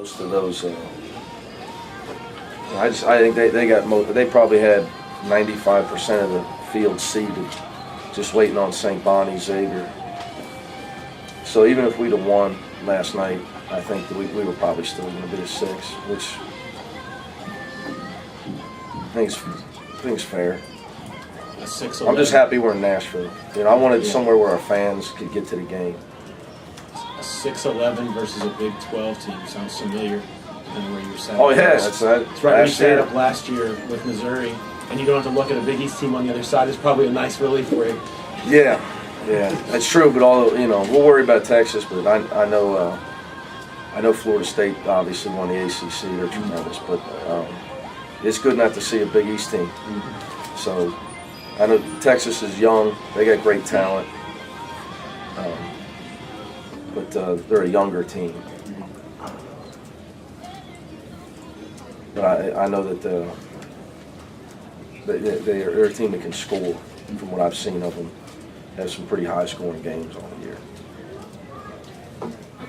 Most of those, I think they probably had 95% of the field seated, just waiting on St. Bonnie, Xavier. So even if we'd have won last night, I think that we were probably still going to be a 6, which I think is fair. A 6-11. I'm just happy we're in Nashville. You know, I wanted somewhere where our fans could get to the game. A 6-11 versus a Big 12 team sounds familiar. Where you were saying. Oh yeah, that's right. Where you set up last year with Missouri, and you don't have to look at a Big East team on the other side. It's probably a nice relief for you. Yeah, that's true. But we'll worry about Texas. But I know Florida State obviously won the ACC. They're tremendous, but it's good not to see a Big East team. So I know Texas is young. They got great talent, but they're a younger team. But I know that they're a team that can score. From what I've seen of them, have some pretty high-scoring games all year.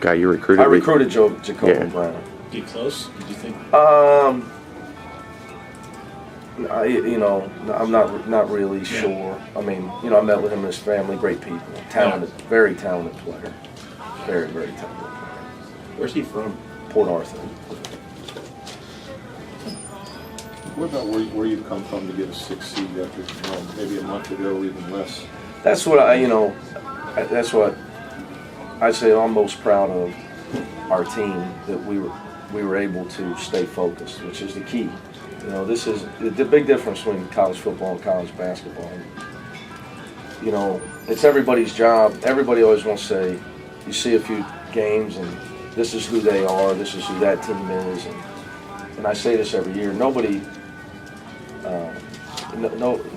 Guy you recruited? I recruited Jacoby Brown. Get close? Did you think? I'm not really sure. I mean, I met with him and his family. Great people, talented, very talented player, very talented player. Where's he from? Port Arthur. What about where you've come from to get a 6 seed after maybe a month ago or even less? That's what that's what I'd say I'm most proud of our team, that we were able to stay focused, which is the key. This is the big difference between college football and college basketball. It's everybody's job. Everybody always wants to say, you see a few games and this is who they are, this is who that team is, and I say this every year. Nobody.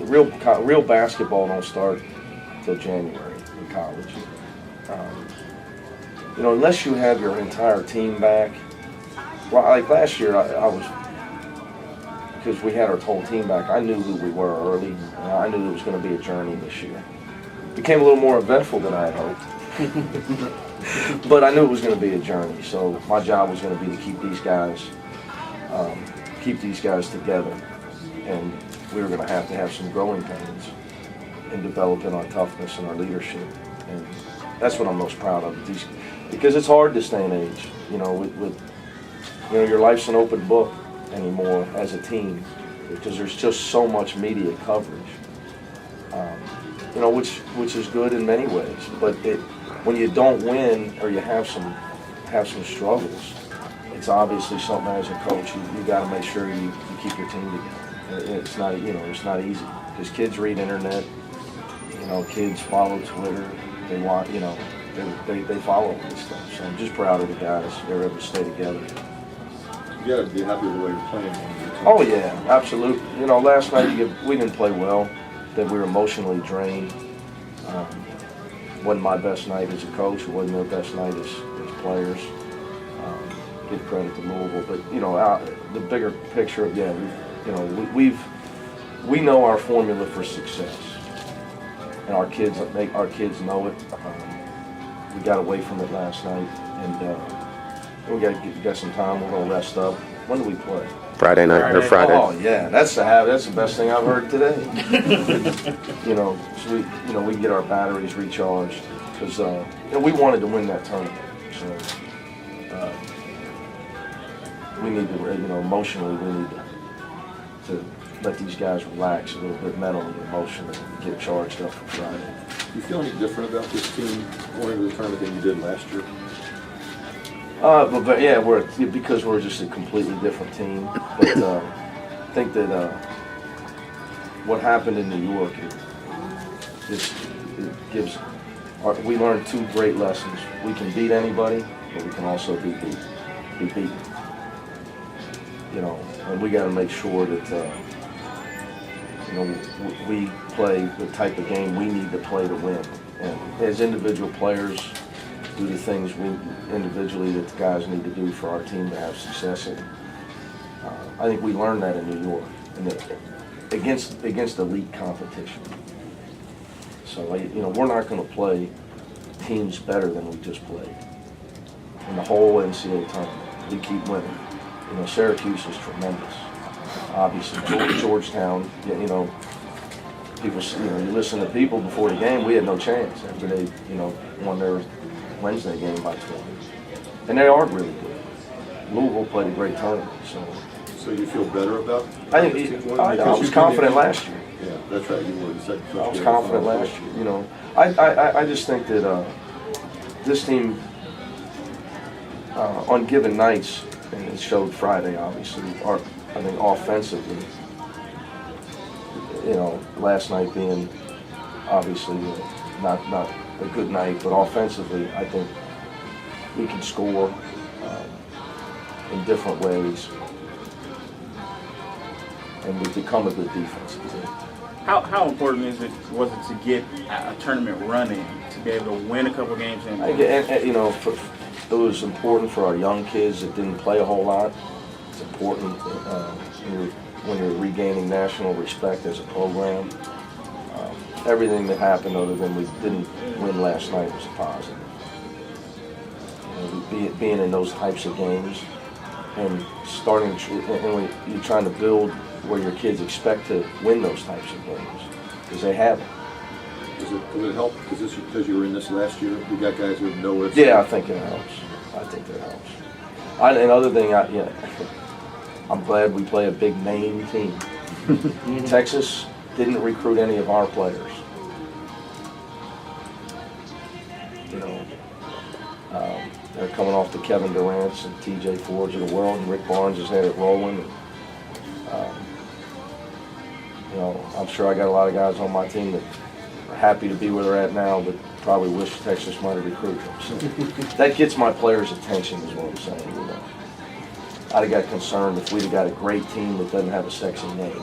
Real basketball don't start till January in college. Unless you have your entire team back. Well, like last year, I was, because we had our whole team back. I knew who we were early. And I knew it was going to be a journey this year. It became a little more eventful than I had hoped. But I knew it was going to be a journey. So my job was going to be to keep these guys together. And we were going to have some growing pains in developing our toughness and our leadership. And that's what I'm most proud of. Because it's hard this day and age. Your life's an open book anymore as a team, because there's just so much media coverage. Which is good in many ways. But when you don't win or you have some struggles, it's obviously something as a coach you got to make sure you keep your team together. It's not easy, because kids read internet, kids follow Twitter, they want, they follow this stuff. So I'm just proud of the guys. They're able to stay together. You got to be happy with the way you're playing. Oh yeah, absolutely. Last night we didn't play well. That we were emotionally drained. Wasn't my best night as a coach. It wasn't their best night as players. Give credit to Louisville, but the bigger picture of we know our formula for success, and our kids know it. We got away from it last night, and we got some time. We're gonna rest up. When do we play? Friday night or Friday? Oh yeah, that's the best thing I've heard today. So we can get our batteries recharged, because we wanted to win that tournament. So we need to, emotionally, we need to let these guys relax a little bit mentally and emotionally, and get charged up for Friday. Do you feel any different about this team going into the tournament than you did last year? But yeah, because we're just a completely different team. But I think that what happened in New York, we learned 2 great lessons. We can beat anybody, but we can also be beaten. And we got to make sure that we play the type of game we need to play to win. And as individual players, do the things individually that the guys need to do for our team to have success in. I think we learned that in New York, and against elite competition. So we're not going to play teams better than we just played in the whole NCAA tournament. we keep winning. You know, Syracuse is tremendous. Obviously, Georgetown, you know, people, you know, you listen to people before the game, we had no chance after they, you know, won their Wednesday game by 20. And they are really good. Louisville played a great tournament, so. So you feel better about? I was confident last year. Yeah, that's right. You were the second. I was confident last year. You know, I just think that this team, on given nights, and it showed Friday, obviously, are, I think offensively, you know, last night being obviously not a good night, but offensively, I think we can score in different ways, and we've become a good defensive team. How important was it to get a tournament running to be able to win a couple games? And you know, it was important for our young kids that didn't play a whole lot. It's important when you're regaining national respect as a program. Everything that happened, other than we didn't win last night, was a positive. You know, being in those types of games and and you're trying to build where your kids expect to win those types of games, because they haven't. Does it help because you were in this last year? You got guys who know it. Yeah, I think it helps. I think that helps. Another thing, I'm glad we play a big name team. Texas didn't recruit any of our players. You know, they're coming off the Kevin Durant's and TJ Fords of the world, and Rick Barnes has had it rolling. You know, I'm sure I got a lot of guys on my team that are happy to be where they're at now, but probably wish Texas might have recruited them. So that gets my players' attention, is what I'm saying. You know, I'd have got concerned if we'd have got a great team that doesn't have a sexy name.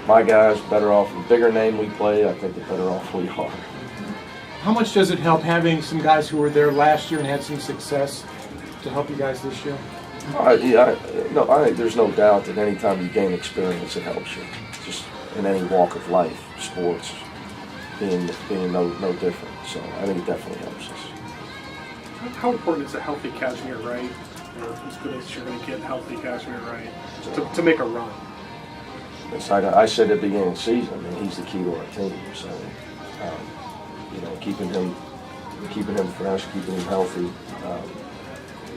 My guys better off, the bigger name we play, I think the better off we are. How much does it help having some guys who were there last year and had some success to help you guys this year? I think there's no doubt that anytime you gain experience, it helps you. Just in any walk of life, sports being no different. So I think it definitely helps us. How important is a healthy Kashmir right, or as good as you're going to get healthy Kashmir right, to make a run? It's like I said at the beginning of the season, I mean, he's the key to our team. So, you know, keeping him fresh, keeping him healthy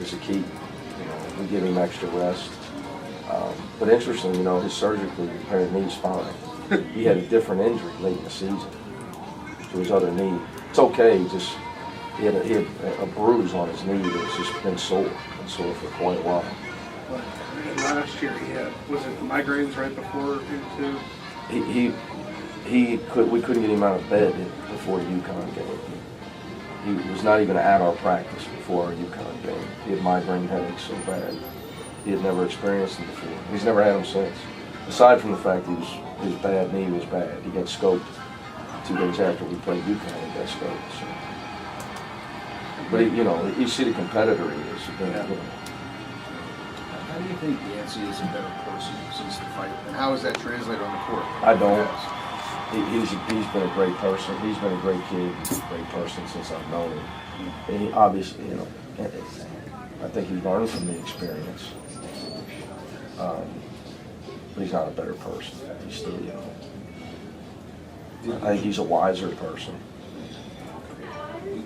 is the key. You know, we give him extra rest. But interesting, you know, his surgically repaired knee's fine. He had a different injury late in the season to his other knee. It's okay, he had a bruise on his knee that's just been sore for quite a while. And last year was it migraines right before into? We couldn't get him out of bed before the UConn game. He was not even at our practice before our UConn game. He had migraine headaches so bad. He had never experienced them before. He's never had them since. Aside from the fact his bad knee was bad. He got scoped 2 days after we played UConn. He got scoped. So. But you know, you see the competitor he is. You know. How do you think Yancey is a better person since the fight? And how is that translated on the court? I don't. He's been a great person. He's been a great kid. He's a great person since I've known him. And he obviously, you know, I think he learned from the experience. But he's not a better person. He's still, you know, I think he's a wiser person.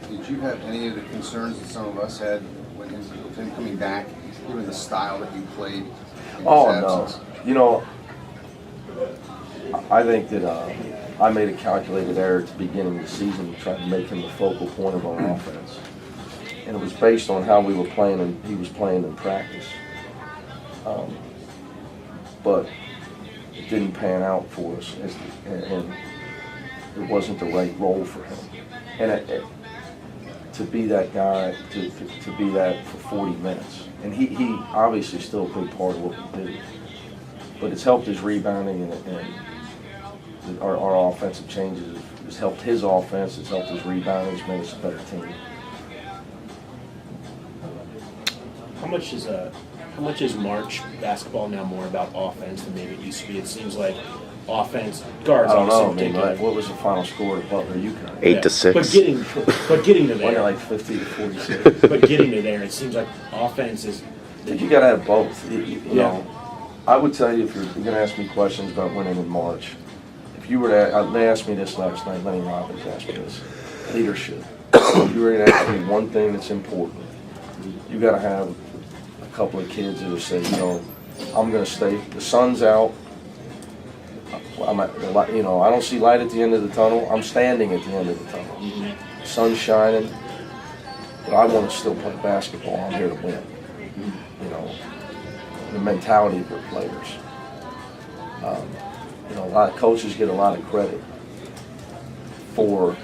Did you have any of the concerns that some of us had with him coming back, given the style that he played in his absence? No. You know, I think that I made a calculated error at the beginning of the season to try to make him the focal point of our offense. And it was based on how we were playing and he was playing in practice. But it didn't pan out for us, and it wasn't the right role for him. And to be that guy, to be that for 40 minutes. And he obviously still a big part of what we do. But it's helped his rebounding and our offensive changes. It's helped his offense, it's helped his rebounding, it's made us a better team. How much is March basketball now more about offense than maybe it used to be? It seems like offense. Guards I don't know, I obviously mean, particularly. like, what was the final score at Butler UConn? 8-6. But getting to Wasn't it there, like 50-46? but getting to there, it seems like offense is. I think you gotta have both. You Yeah. know, I would tell you, if you're gonna ask me questions about winning in March, if you were to, they asked me this last night, Lenny Robbins asked me this, leadership. If you were to ask me one thing that's important, you gotta have a couple of kids that will say, you know, I'm gonna stay, the sun's out, you know, I don't see light at the end of the tunnel, I'm standing at the end of the tunnel. Sun's shining, but I wanna still play basketball, I'm here to win. You know, the mentality of your players. You know, a lot of coaches get a lot of credit for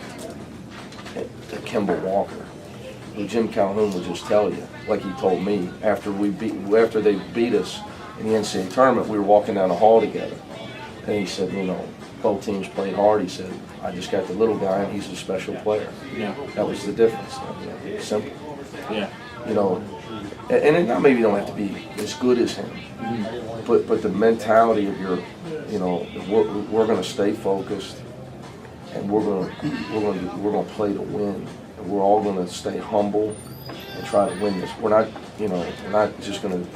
Kimball Walker. Well, Jim Calhoun will just tell you, like he told me, after they beat us in the NCAA tournament, we were walking down the hall together. And he said, you know, both teams played hard. He said, I just got the little guy and he's a special player. Yeah. That was the difference. It's simple. Yeah. You know, and it, maybe you don't have to be as good as him, but the mentality of your, you know, we're going to stay focused, and we're going to play to win, and we're all going to stay humble and try to win this. We're not, you know, we're not just going to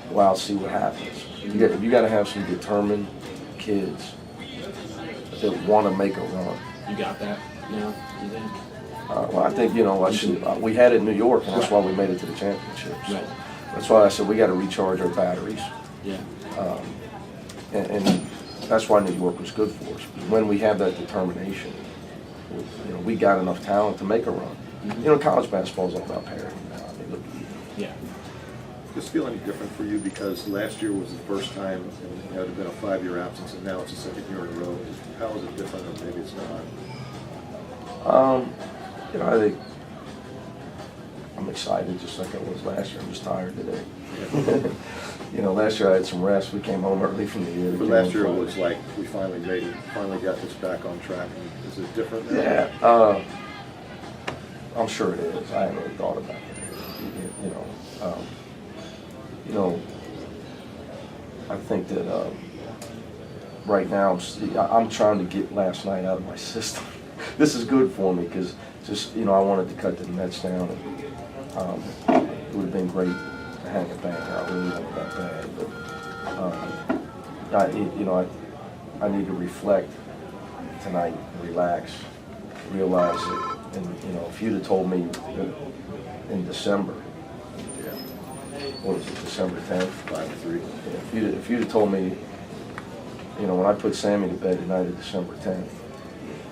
go out and see what happens. You got to have some determined kids that want to make a run. You got that? Yeah. You think? Well, I think, you know, we had it in New York, and that's why we made it to the championships. Right. That's why I said we got to recharge our batteries. Yeah. And that's why New York was good for us. When we have that determination, you know, we got enough talent to make a run. You know, college basketball is all about parity now. I mean, look, Yeah. Does it feel any different for you because last year was the first time, and it had been a 5-year absence, and now it's the second year in a row? How is it different, or maybe it's not? you know, I think I'm excited just like I was last year. I'm just tired today. You know, last year I had some rest. We came home early from the year. But last year it was like we finally got this back on track. Is it different now? Yeah, I'm sure it is. I haven't really thought about it. You know, I think that right now I'm trying to get last night out of my system. This is good for me because just, you know, I wanted to cut the Nets down, and it would have been great to hang a banner. I really wanted that bad, but I need to reflect tonight, relax, realize that, and you know, if you'd have told me in December, what was it, December 10th, 5-3. If you'd have told me, you know, when I put Sammy to bed tonight at December 10th,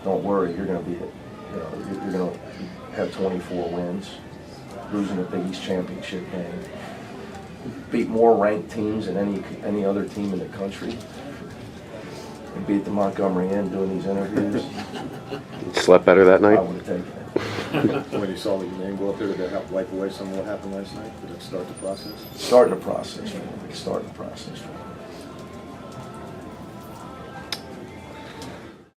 don't worry, you're going to be, you know, you're going to have 24 wins, losing the Big East championship game, beat more ranked teams than any other team in the country, and beat the Montgomery Inn doing these interviews. Slept better that I night? would have taken it. When you saw the name go up there, did that help wipe away some of what happened last night? Did it start the process? Starting the process, man. Starting the process.